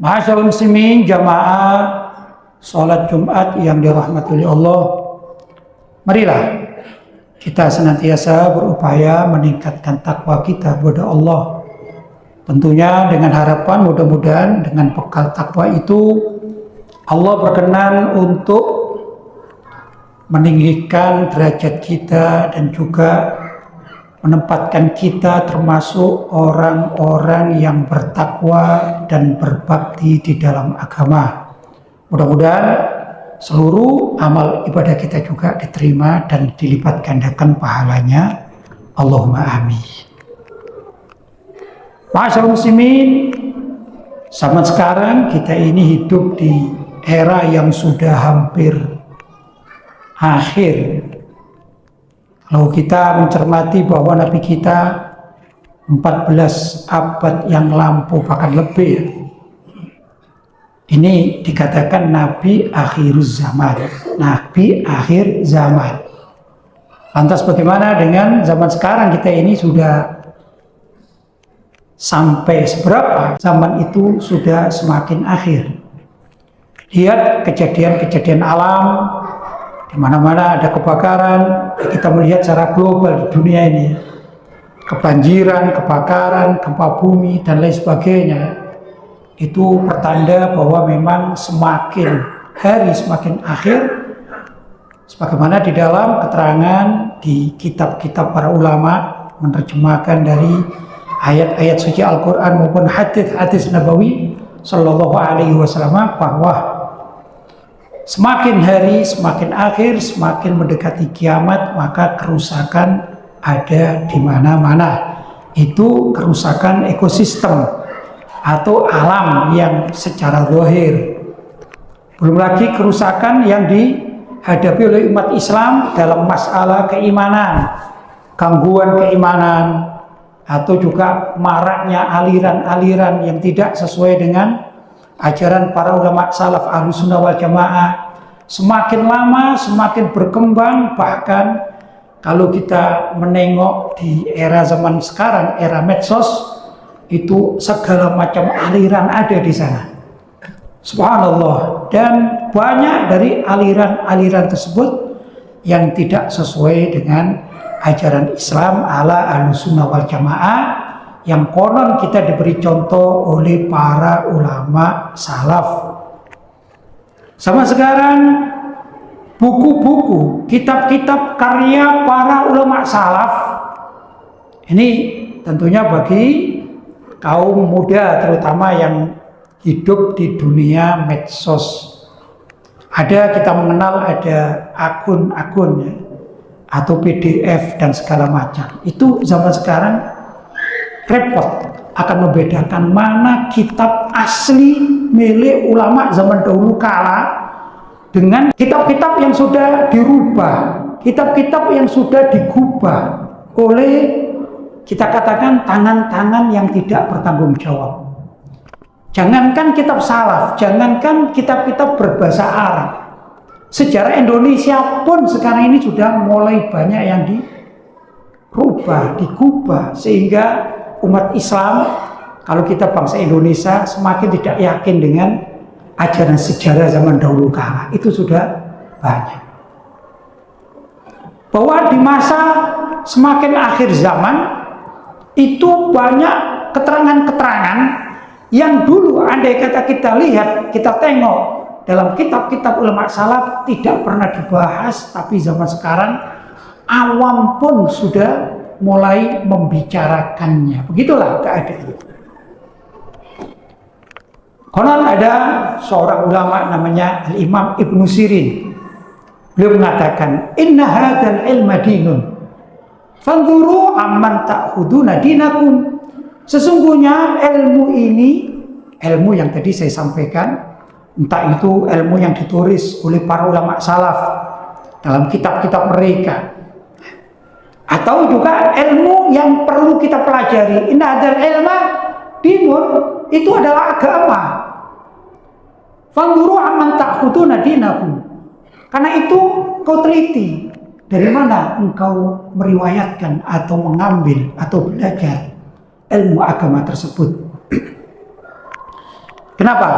Ma'asyiral muslimin, jamaah sholat Jumat yang dirahmati oleh Allah, marilah kita senantiasa berupaya meningkatkan takwa kita kepada Allah. Tentunya dengan harapan mudah-mudahan dengan bekal takwa itu Allah berkenan untuk meninggikan derajat kita dan juga menempatkan kita termasuk orang-orang yang bertakwa dan berbakti di dalam agama. Mudah-mudahan seluruh amal ibadah kita juga diterima dan dilipat gandakan pahalanya. Allahumma amin. Ma'asyiral muslimin, zaman sekarang kita ini hidup di era yang sudah hampir akhir. Kalau kita mencermati bahwa Nabi kita 14 abad yang lampau bahkan lebih, ini dikatakan Nabi akhiruz zaman, Nabi akhir zaman. Lantas bagaimana dengan zaman sekarang kita ini sudah sampai seberapa? Zaman itu sudah semakin akhir. Lihat kejadian-kejadian alam, di mana-mana ada kebakaran, kita melihat secara global di dunia ini, kebanjiran, kebakaran, gempa bumi dan lain sebagainya. Itu pertanda bahwa memang semakin hari semakin akhir, sebagaimana di dalam keterangan di kitab-kitab para ulama menerjemahkan dari ayat-ayat suci Al-Quran maupun hadis-hadis Nabawi Sallallahu Alaihi Wasallam, bahwa semakin hari, semakin akhir, semakin mendekati kiamat, maka kerusakan ada di mana-mana. Itu kerusakan ekosistem atau alam yang secara zahir. Belum lagi kerusakan yang dihadapi oleh umat Islam dalam masalah keimanan, gangguan keimanan, atau juga maraknya aliran-aliran yang tidak sesuai dengan ajaran para ulama salaf Ahlussunnah wal Jamaah. Semakin lama semakin berkembang, bahkan kalau kita menengok di era zaman sekarang, era medsos, itu segala macam aliran ada di sana. Subhanallah. Dan banyak dari aliran-aliran tersebut yang tidak sesuai dengan ajaran Islam ala Ahlussunnah wal Jamaah, yang konon kita diberi contoh oleh para ulama salaf. Sama sekarang buku-buku, kitab-kitab karya para ulama salaf ini tentunya bagi kaum muda terutama yang hidup di dunia medsos. Kita mengenal ada akun-akun atau PDF dan segala macam. Itu zaman sekarang repot akan membedakan mana kitab asli milik ulama zaman dahulu kala dengan kitab-kitab yang sudah dirubah, kitab-kitab yang sudah digubah oleh, kita katakan, tangan-tangan yang tidak bertanggung jawab. Jangankan kitab salaf, jangankan kitab-kitab berbahasa Arab, sejarah Indonesia pun sekarang ini sudah mulai banyak yang dirubah, digubah, sehingga umat Islam, kalau kita bangsa Indonesia, semakin tidak yakin dengan ajaran sejarah zaman dahulu kala. Itu sudah banyak. Bahwa di masa semakin akhir zaman, itu banyak keterangan-keterangan yang dulu andai kata kita lihat, kita tengok dalam kitab-kitab ulama salaf tidak pernah dibahas, tapi zaman sekarang awam pun sudah mulai membicarakannya. Begitulah keadaan. Konon ada seorang ulama namanya Al-Imam Ibnu Sirin. Beliau mengatakan, "Inna hadzal ilma dinun. Fanzuru amman ta'khuduna dinakum." Sesungguhnya ilmu ini, ilmu yang tadi saya sampaikan, entah itu ilmu yang ditulis oleh para ulama salaf dalam kitab-kitab mereka, atau juga ilmu yang perlu kita pelajari. Inna hadzal ilma dinun, itu adalah agama. Fanzuru amman ta'khuduna dinakum. Karena itu kau teliti dari mana engkau meriwayatkan atau mengambil atau belajar ilmu agama tersebut. Kenapa?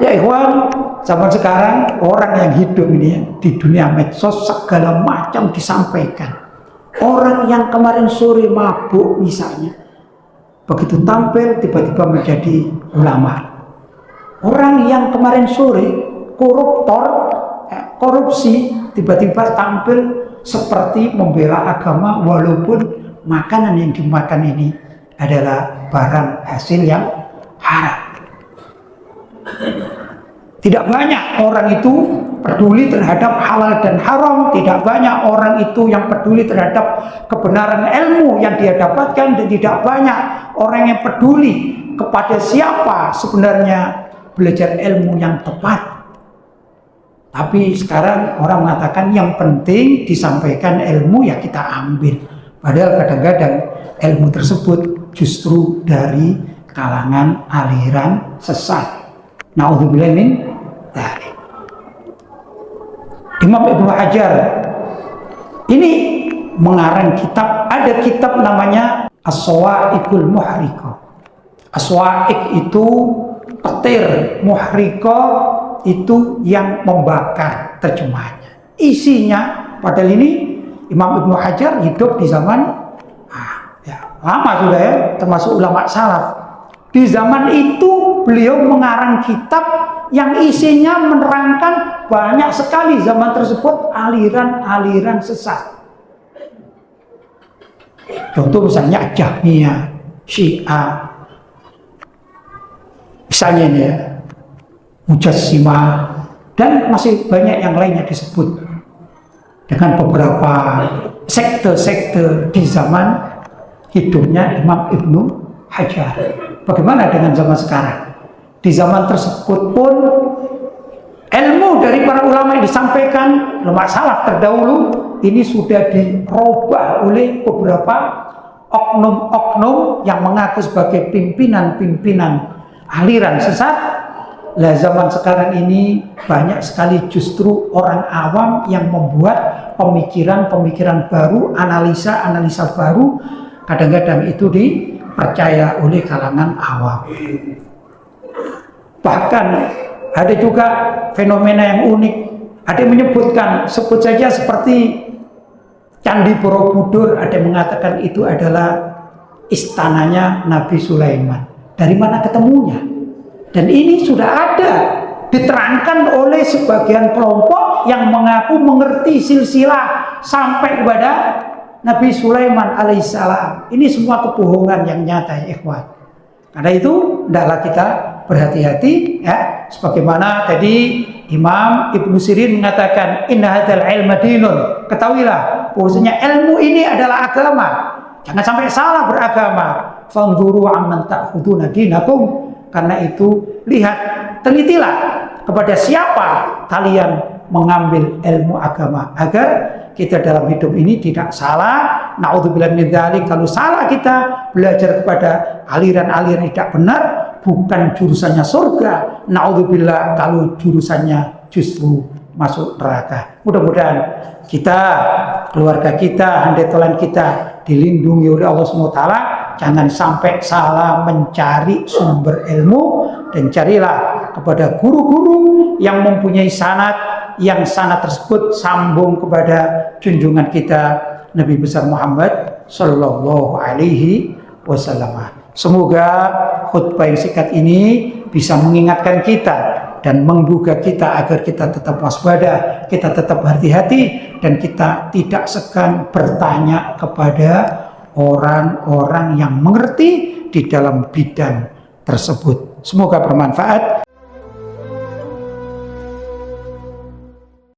Ya ikhwan, zaman sekarang orang yang hidup ini ya, di dunia medsos segala macam disampaikan. Orang yang kemarin sore mabuk misalnya, begitu tampil tiba-tiba menjadi ulama. Orang yang kemarin sore koruptor, korupsi, tiba-tiba tampil seperti membela agama walaupun makanan yang dimakan ini adalah barang hasil yang haram. Tidak banyak orang itu peduli terhadap halal dan haram. Tidak banyak orang itu yang peduli terhadap kebenaran ilmu yang dia dapatkan. Dan tidak banyak orang yang peduli kepada siapa sebenarnya belajar ilmu yang tepat. Tapi sekarang orang mengatakan yang penting disampaikan ilmu ya kita ambil. Padahal kadang-kadang ilmu tersebut justru dari kalangan aliran sesat. Na'udzubillah min dzalik. Imam Ibnu Hajar ini mengarang kitab, ada kitab namanya As-Sawa'iqul Muhriqah. As-Sawa'iq itu petir, muhriqah itu yang membakar terjemahannya. Isinya, padahal ini Imam Ibnu Hajar hidup di zaman lama sudah ya, termasuk ulama salaf. Di zaman itu beliau mengarang kitab yang isinya menerangkan banyak sekali zaman tersebut aliran-aliran sesat. Contoh misalnya Jahmiyah, Syiah, misalnya ini ya, Mujassimah, dan masih banyak yang lainnya disebut dengan beberapa sekte-sekte di zaman hidupnya Imam Ibnu Hajar. Bagaimana dengan zaman sekarang? Di zaman tersebut pun ilmu dari para ulama yang disampaikan, ulama salaf terdahulu, ini sudah dirubah oleh beberapa oknum-oknum yang mengaku sebagai pimpinan-pimpinan aliran sesat. Lah zaman sekarang ini banyak sekali justru orang awam yang membuat pemikiran-pemikiran baru, analisa-analisa baru, kadang-kadang itu dipercaya oleh kalangan awam. Bahkan ada juga fenomena yang unik. Ada yang menyebutkan, sebut saja seperti Candi Borobudur, ada yang mengatakan itu adalah istananya Nabi Sulaiman. Dari mana ketemunya? Dan ini sudah ada diterangkan oleh sebagian kelompok yang mengaku mengerti silsilah sampai kepada Nabi Sulaiman alaihissalam. Ini semua kebohongan yang nyata ya ikhwan. Karena itu hendaklah kita berhati-hati ya, sebagaimana tadi Imam Ibnu Sirin mengatakan inna hadzal ilma dinun. Ketahuilah bahwasanya ilmu ini adalah agama. Jangan sampai salah beragama. Fanzuru amman ta'khuduna dinakum. Karena itu lihat, telitilah kepada siapa kalian mengambil ilmu agama agar kita dalam hidup ini tidak salah. Na'udzubillah min dzalik, kalau salah kita belajar kepada aliran-aliran tidak benar, bukan jurusannya surga. Na'udzubillah kalau jurusannya justru masuk neraka. Mudah-mudahan kita, keluarga kita, handetolan kita dilindungi oleh Allah SWT. Jangan sampai salah mencari sumber ilmu, dan carilah kepada guru-guru yang mempunyai sanad, yang sanad tersebut sambung kepada junjungan kita Nabi besar Muhammad Sallallahu Alaihi Wasallam. Semoga khutbah yang singkat ini bisa mengingatkan kita dan menggugah kita agar kita tetap waspada, kita tetap hati-hati, dan kita tidak segan bertanya kepada orang-orang yang mengerti di dalam bidang tersebut. Semoga bermanfaat.